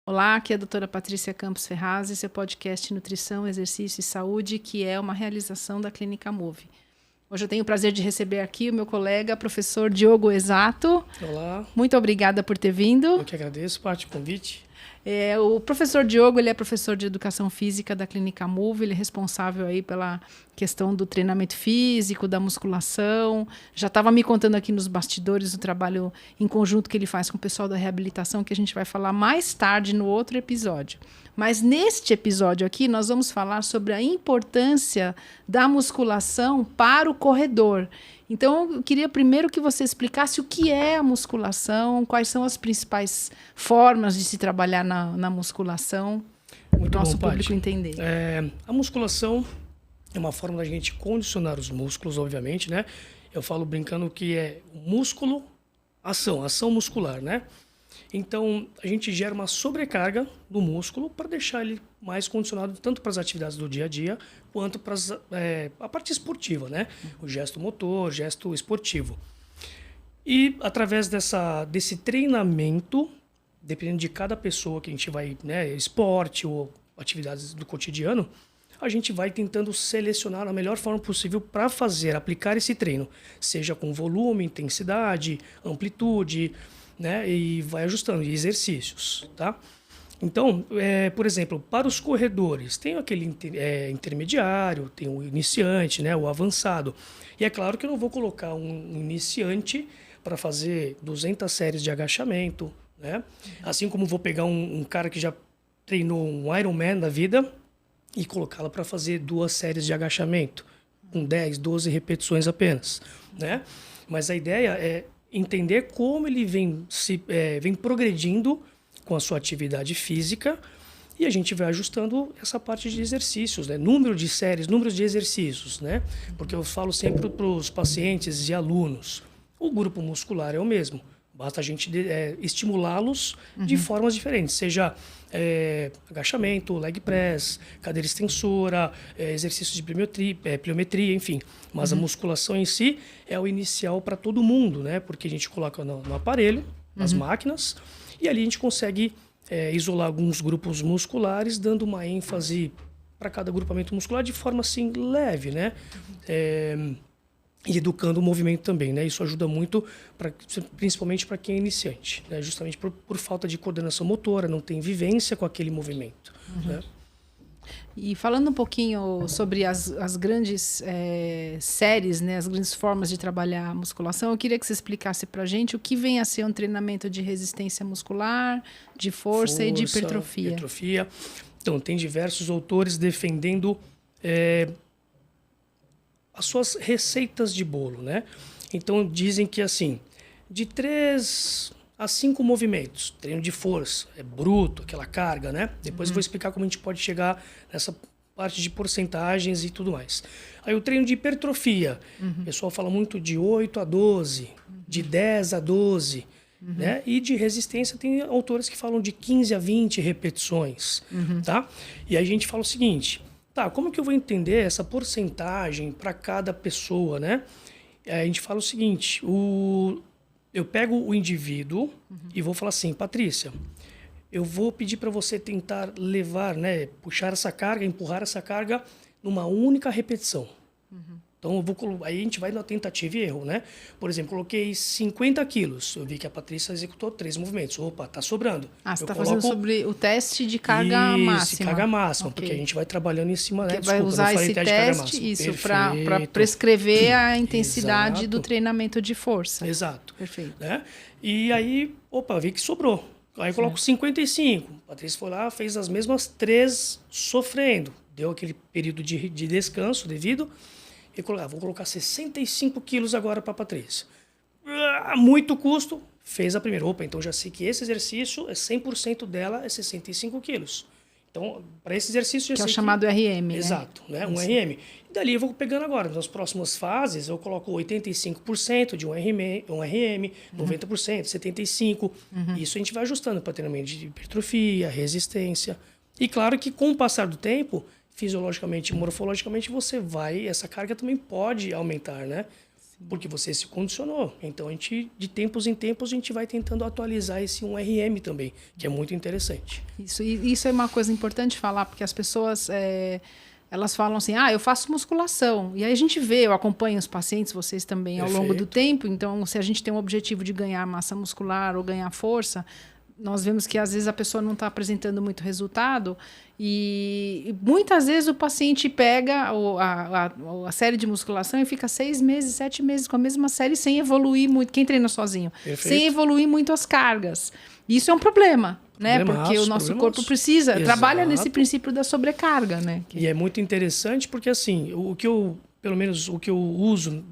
Olá, aqui é a doutora Patrícia Campos Ferraz, esse é o podcast Nutrição, Exercício e Saúde, que é uma realização da Clínica Move. Hoje eu tenho o prazer de receber aqui o meu colega, professor Diogo Exato. Olá. Muito obrigada por ter vindo. Eu que agradeço, parte do convite. O professor Diogo, ele é professor de Educação Física da Clínica Move, ele é responsável aí pela questão do treinamento físico, da musculação. Já estava me contando aqui nos bastidores o trabalho em conjunto que ele faz com o pessoal da reabilitação, que a gente vai falar mais tarde no outro episódio. Mas neste episódio aqui, nós vamos falar sobre a importância da musculação para o corredor. Então, eu queria primeiro que você explicasse o que é a musculação, quais são as principais formas de se trabalhar na musculação, para o nosso público entender. A musculação é uma forma da gente condicionar os músculos, obviamente, né? Eu falo brincando que é músculo, ação muscular, né? Então, a gente gera uma sobrecarga do músculo para deixar ele mais condicionado tanto para as atividades do dia a dia quanto para a parte esportiva, né? O gesto motor, gesto esportivo. E através desse treinamento, dependendo de cada pessoa que a gente vai, né, esporte ou atividades do cotidiano, a gente vai tentando selecionar a melhor forma possível para aplicar esse treino, seja com volume, intensidade, amplitude, né, e vai ajustando, e exercícios, tá? Então, por exemplo, para os corredores, tem aquele intermediário, tem o iniciante, né, o avançado. E é claro que eu não vou colocar um iniciante para fazer 200 séries de agachamento, né? Assim como vou pegar um cara que já treinou um Ironman da vida e colocá-lo para fazer 2 séries de agachamento, com 10, 12 repetições apenas, né? Mas a ideia é entender como ele vem progredindo com a sua atividade física e a gente vai ajustando essa parte de exercícios, né? Número de séries, número de exercícios, né? Porque eu falo sempre para os pacientes e alunos, o grupo muscular é o mesmo, basta a gente estimulá-los de formas diferentes, seja agachamento, leg press, cadeira extensora, exercícios de pliometria, enfim. Mas a musculação em si é o inicial para todo mundo, né? Porque a gente coloca no aparelho, nas máquinas, e ali a gente consegue isolar alguns grupos musculares, dando uma ênfase para cada agrupamento muscular de forma assim leve, né? E educando o movimento também, né? Isso ajuda muito, principalmente para quem é iniciante, né? Justamente por falta de coordenação motora, não tem vivência com aquele movimento, né? E falando um pouquinho sobre as grandes séries, né, as grandes formas de trabalhar a musculação, eu queria que você explicasse para a gente o que vem a ser um treinamento de resistência muscular, de força e de hipertrofia. Então, tem diversos autores defendendo as suas receitas de bolo, né? Então, dizem que, assim, de 3 a 5 movimentos, treino de força, é bruto, aquela carga, né? Depois eu vou explicar como a gente pode chegar nessa parte de porcentagens e tudo mais. Aí o treino de hipertrofia, o pessoal fala muito de 8 a 12, de 10 a 12, né? E de resistência tem autores que falam de 15 a 20 repetições, tá? E aí a gente fala o seguinte, tá, como que eu vou entender essa porcentagem para cada pessoa, né? A gente fala o seguinte, eu pego o indivíduo e vou falar assim, Patrícia, eu vou pedir para você tentar levar, né, puxar essa carga, empurrar essa carga numa única repetição. Então, aí a gente vai na tentativa e erro, né? Por exemplo, coloquei 50 quilos. Eu vi que a Patrícia executou 3 movimentos. Opa, tá sobrando. Você está fazendo sobre o teste de carga máxima. Carga máxima, okay. Porque a gente vai trabalhando em cima, né? Vai usar esse teste, isso, para prescrever a intensidade do treinamento de força. Exato. Perfeito. Né? E aí, vi que sobrou. Aí eu coloco 55. A Patrícia foi lá, fez as mesmas 3 sofrendo. Deu aquele período de descanso devido. E vou colocar 65 quilos agora para a Patrícia. Muito custo, fez a primeira. Então já sei que esse exercício, 100% dela é 65 quilos. Então, para esse exercício... Que é o chamado RM, Exato, né? Um RM. E dali eu vou pegando agora. Nas próximas fases, eu coloco 85% de um RM, 90%, 75%. Isso a gente vai ajustando para treinamento de hipertrofia, resistência. E claro que com o passar do tempo, fisiologicamente e morfologicamente, essa carga também pode aumentar, né? porque você se condicionou. Então, de tempos em tempos, a gente vai tentando atualizar esse 1RM também, que é muito interessante. Isso é uma coisa importante falar, porque as pessoas... elas falam assim, eu faço musculação. E aí a gente vê, eu acompanho os pacientes, vocês também, ao longo do tempo. Então, se a gente tem um objetivo de ganhar massa muscular ou ganhar força, nós vemos que às vezes a pessoa não está apresentando muito resultado. E muitas vezes o paciente pega a série de musculação e fica 6 meses, 7 meses com a mesma série sem evoluir muito. Quem treina sozinho? Sem evoluir muito as cargas. Isso é um problema. Né? Porque o nosso corpo precisa, trabalha nesse princípio da sobrecarga, né? E é muito interessante porque, assim, pelo menos o que eu uso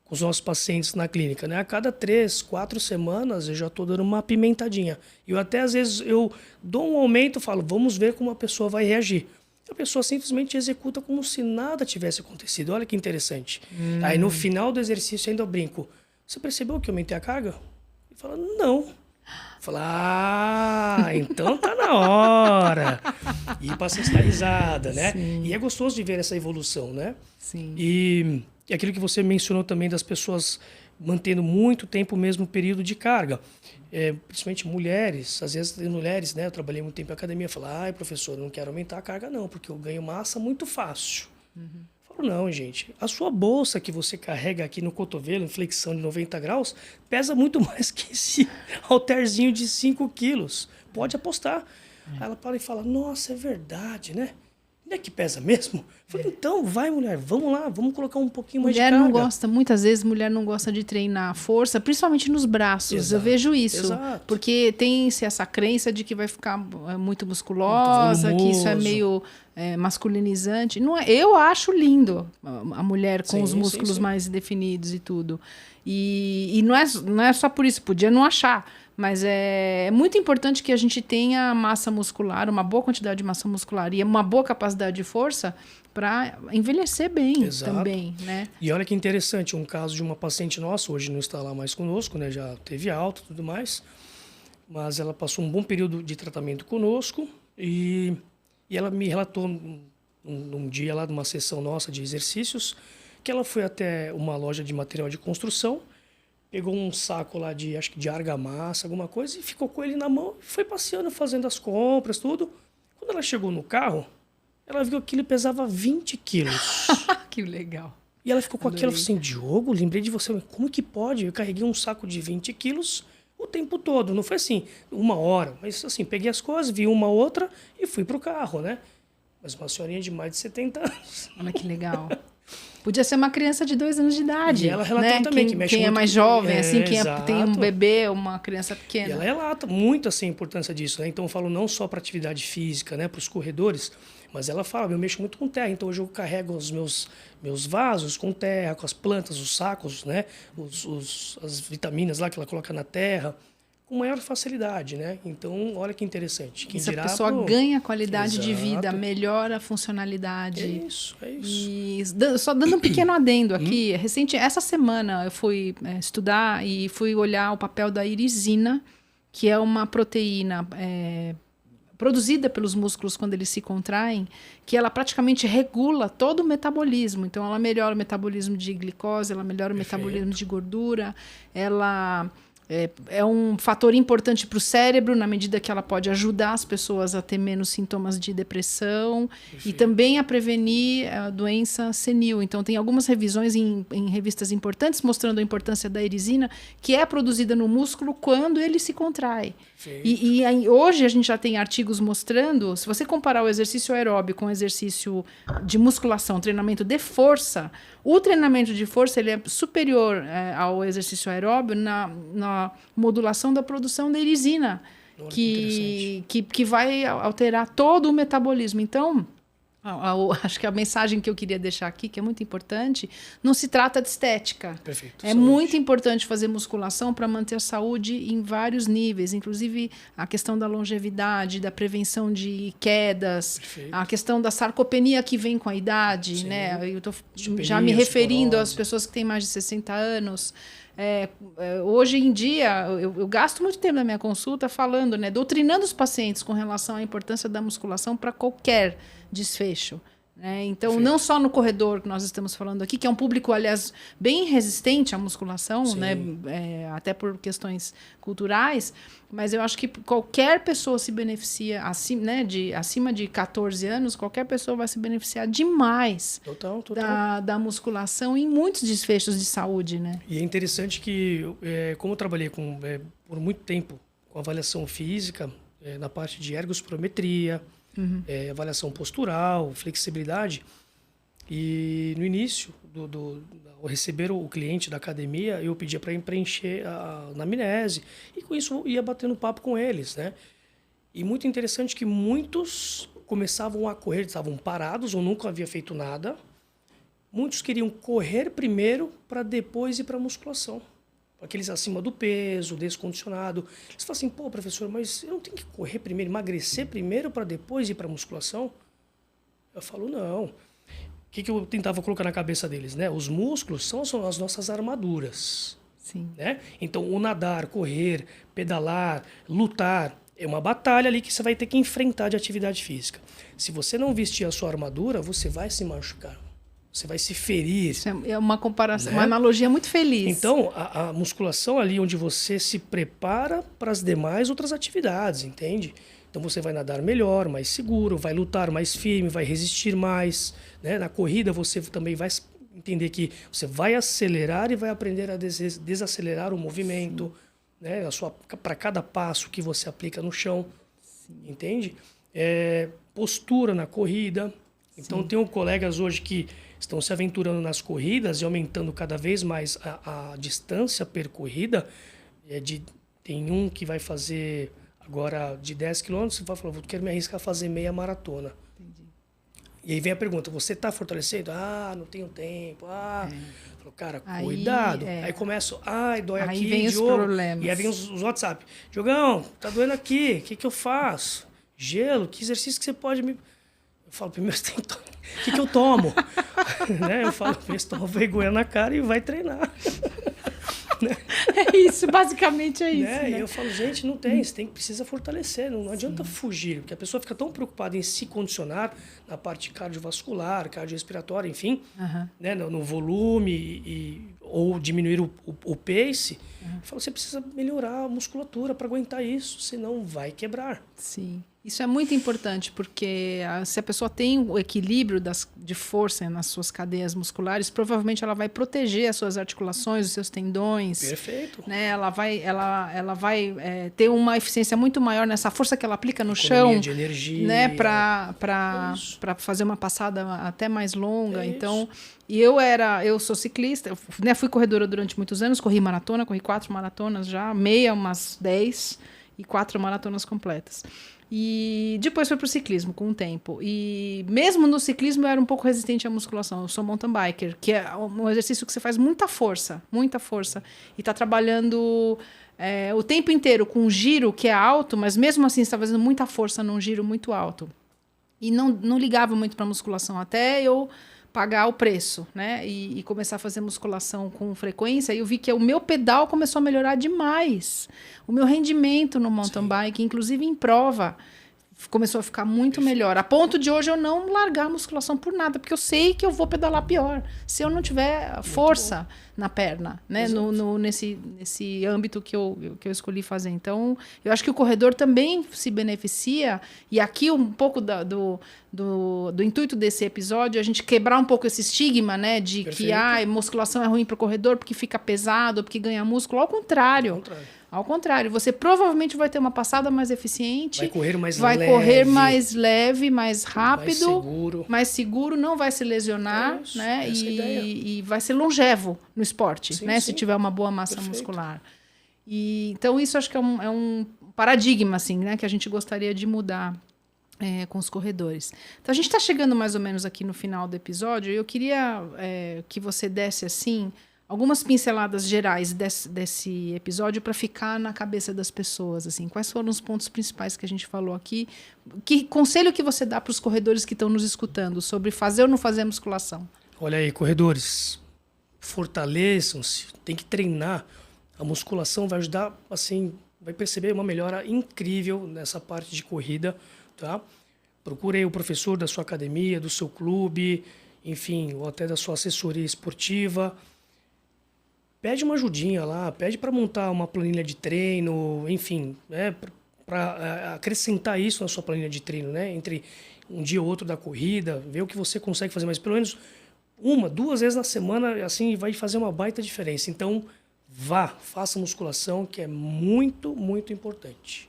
com os nossos pacientes na clínica, né? A cada 3, 4 semanas eu já estou dando uma apimentadinha. Eu até, às vezes, eu dou um aumento e falo, vamos ver como a pessoa vai reagir. A pessoa simplesmente executa como se nada tivesse acontecido. Olha que interessante. Aí, no final do exercício, ainda eu brinco. Você percebeu que eu aumentei a carga? Ele fala, não. Falar, então tá na hora. E o paciente dá risada, né? Sim. E é gostoso de ver essa evolução, né? Sim. E aquilo que você mencionou também das pessoas mantendo muito tempo o mesmo período de carga. Principalmente mulheres, às vezes mulheres, né? Eu trabalhei muito tempo em academia, falar, professor, não quero aumentar a carga não, porque eu ganho massa muito fácil. Não, gente. A sua bolsa que você carrega aqui no cotovelo, em flexão de 90 graus, pesa muito mais que esse halterzinho de 5 quilos. Pode apostar. Aí ela para e fala, nossa, é verdade, né? Não é que pesa mesmo? Eu falei, então, vai, mulher, vamos lá, vamos colocar um pouquinho mais de carga. Muitas vezes, mulher não gosta de treinar força, principalmente nos braços. Exato, eu vejo isso. Exato. Porque tem-se essa crença de que vai ficar muito musculosa, muito que isso é meio masculinizante. Não é, eu acho lindo a mulher com os músculos mais definidos e tudo. E não é só por isso, podia não achar. Mas é muito importante que a gente tenha massa muscular, uma boa quantidade de massa muscular e uma boa capacidade de força para envelhecer bem. Exato. Também, né? E olha que interessante, um caso de uma paciente nossa, hoje não está lá mais conosco, né? Já teve alta e tudo mais, mas ela passou um bom período de tratamento conosco e ela me relatou num dia lá, numa sessão nossa de exercícios, que ela foi até uma loja de material de construção, pegou um saco lá acho que de argamassa, alguma coisa, e ficou com ele na mão e foi passeando, fazendo as compras, tudo. Quando ela chegou no carro, ela viu que ele pesava 20 quilos. Que legal. E ela ficou com aquilo assim, Diogo, lembrei de você, como que pode? Eu carreguei um saco de 20 quilos o tempo todo. Não foi assim, 1 hora, mas assim, peguei as coisas, vi uma outra e fui pro carro, né? Mas uma senhorinha de mais de 70 anos. Olha que legal. Podia ser uma criança de 2 anos de idade. E ela relatou também que mexe quem muito... é mais jovem, assim, quem tem um bebê, uma criança pequena. E ela relata muito assim, a importância disso, né? Então eu falo não só para atividade física, né, para os corredores, mas ela fala, eu mexo muito com terra, então hoje eu carrego os meus vasos com terra, com as plantas, os sacos, né, as vitaminas lá que ela coloca na terra, com maior facilidade, né? Então, olha que interessante. A pessoa ganha qualidade de vida, melhora a funcionalidade. É isso. E só dando um pequeno adendo aqui, essa semana eu fui estudar e fui olhar o papel da irisina, que é uma proteína produzida pelos músculos quando eles se contraem, que ela praticamente regula todo o metabolismo. Então, ela melhora o metabolismo de glicose, ela melhora o metabolismo de gordura, ela... É um fator importante para o cérebro, na medida que ela pode ajudar as pessoas a ter menos sintomas de depressão. Perfeito. E também a prevenir a doença senil. Então, tem algumas revisões em revistas importantes mostrando a importância da irisina, que é produzida no músculo quando ele se contrai. E hoje a gente já tem artigos mostrando, se você comparar o exercício aeróbio com o exercício de musculação, treinamento de força, o treinamento de força ele é superior ao exercício aeróbio na modulação da produção da irisina, que vai alterar todo o metabolismo. Então, acho que a mensagem que eu queria deixar aqui, que é muito importante, não se trata de estética. Perfeito, é muito importante fazer musculação para manter a saúde em vários níveis, inclusive a questão da longevidade, da prevenção de quedas, Perfeito. A questão da sarcopenia que vem com a idade, Sim. né? Eu estou já me referindo às pessoas que têm mais de 60 anos. Hoje em dia, eu gasto muito tempo na minha consulta falando, né, doutrinando os pacientes com relação à importância da musculação para qualquer desfecho. né? Então, não só no corredor que nós estamos falando aqui, que é um público, aliás, bem resistente à musculação, Sim. né? Até por questões culturais, mas eu acho que qualquer pessoa se beneficia, acima de 14 anos, qualquer pessoa vai se beneficiar demais Total. da musculação em muitos desfechos de saúde, né? E é interessante que, como eu trabalhei por muito tempo com avaliação física, na parte de ergospirometria, avaliação postural, flexibilidade, e no início, ao receber o cliente da academia, eu pedia para preencher a anamnese, e com isso eu ia batendo papo com eles, né? E muito interessante que muitos começavam a correr, estavam parados ou nunca havia feito nada. Muitos queriam correr primeiro para depois ir para a musculação. Aqueles acima do peso, descondicionado. Eles falam assim, pô, professor, mas eu não tenho que correr primeiro, emagrecer primeiro para depois ir para a musculação? Eu falo, não. O que eu tentava colocar na cabeça deles, né? Os músculos são as nossas armaduras. Sim. Né? Então, o nadar, correr, pedalar, lutar, é uma batalha ali que você vai ter que enfrentar de atividade física. Se você não vestir a sua armadura, você vai se machucar. Você vai se ferir. Isso é uma comparação, né? uma analogia muito feliz. Então, a musculação ali onde você se prepara para as demais outras atividades, entende? Então, você vai nadar melhor, mais seguro, vai lutar mais firme, vai resistir mais. Né? Na corrida, você também vai entender que você vai acelerar e vai aprender a desacelerar o movimento, né? Para cada passo que você aplica no chão. Sim. Entende? Postura na corrida. Então, tenho colegas hoje que estão se aventurando nas corridas e aumentando cada vez mais a distância percorrida. Tem um que vai fazer agora de 10 quilômetros, você vai falar, eu quero me arriscar a fazer meia maratona. Entendi. E aí vem a pergunta, você está fortalecendo? Não tenho tempo. Falo, cara, cuidado. Aí começo, dói aí aqui, vem Diogo. os problemas. E aí vem os WhatsApp. Diogão, tá doendo aqui, o que eu faço? Gelo, que exercício que você pode me... Eu falo, primeiro você tem que tomar. O que eu tomo? Né? Eu falo, primeiro você toma vergonha na cara e vai treinar. É isso, basicamente é isso. Né? Né? E eu falo, gente, não tem, precisa fortalecer, não adianta fugir, porque a pessoa fica tão preocupada em se condicionar na parte cardiovascular, cardiorrespiratória, enfim, né? no volume ou diminuir o pace. Eu falo, você precisa melhorar a musculatura para aguentar isso, senão vai quebrar. Sim. Isso é muito importante, porque se a pessoa tem o equilíbrio de força nas suas cadeias musculares, provavelmente ela vai proteger as suas articulações, os seus tendões. Perfeito. Né? Ela vai ter uma eficiência muito maior nessa força que ela aplica no chão. De energia. Né? Para fazer uma passada até mais longa. Então, eu sou ciclista, né? Fui corredora durante muitos anos, corri maratona, corri 4 maratonas já, meia, umas 10 e 4 maratonas completas. E depois foi para o ciclismo com o tempo. E mesmo no ciclismo eu era um pouco resistente à musculação. Eu sou mountain biker, que é um exercício que você faz muita força. E está trabalhando o tempo inteiro com um giro que é alto, mas mesmo assim você está fazendo muita força num giro muito alto. E não ligava muito para musculação até eu pagar o preço, né? E começar a fazer musculação com frequência. E eu vi que o meu pedal começou a melhorar demais. O meu rendimento no mountain bike, inclusive em prova, começou a ficar muito melhor. A ponto de hoje eu não largar a musculação por nada, porque eu sei que eu vou pedalar pior se eu não tiver força na perna, né? Nesse âmbito que eu escolhi fazer. Então, eu acho que o corredor também se beneficia. E aqui um pouco do intuito desse episódio, a gente quebrar um pouco esse estigma, né? De que musculação é ruim para o corredor porque fica pesado, porque ganha músculo. Ao contrário. Ao contrário, você provavelmente vai ter uma passada mais eficiente. Vai correr mais leve. Vai correr mais leve, mais rápido. Mais seguro, não vai se lesionar, né? E vai ser longevo no esporte, né? Se tiver uma boa massa muscular. Então, isso acho que é um paradigma, assim, né? Que a gente gostaria de mudar com os corredores. Então, a gente está chegando mais ou menos aqui no final do episódio. Eu queria que você desse, assim, algumas pinceladas gerais desse episódio para ficar na cabeça das pessoas. Assim, quais foram os pontos principais que a gente falou aqui? Que conselho que você dá para os corredores que estão nos escutando sobre fazer ou não fazer musculação? Olha aí, corredores, fortaleçam-se, tem que treinar. A musculação vai ajudar, assim, vai perceber uma melhora incrível nessa parte de corrida, tá? Procure aí o professor da sua academia, do seu clube, enfim, ou até da sua assessoria esportiva. Pede uma ajudinha lá, pede para montar uma planilha de treino, enfim, né, para acrescentar isso na sua planilha de treino, né, entre um dia ou outro da corrida, ver o que você consegue fazer, mas pelo menos 1, 2 vezes na semana, assim, vai fazer uma baita diferença. Então, faça musculação, que é muito, muito importante.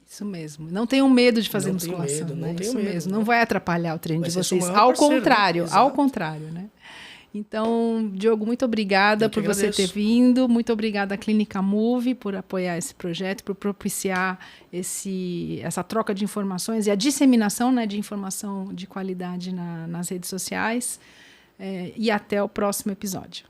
Isso mesmo. Não tenham medo de fazer Não tenho musculação, medo, né? não tenho Isso medo, mesmo. né? Não vai atrapalhar o treino Vai de ser seu vocês. maior Ao parceiro, né? contrário, ao Exato. contrário, né? Então, Diogo, muito obrigada Eu que por você ter agradeço. vindo. Muito obrigada à Clínica Move por apoiar esse projeto, por propiciar essa troca de informações e a disseminação, né, de informação de qualidade nas redes sociais. E até o próximo episódio.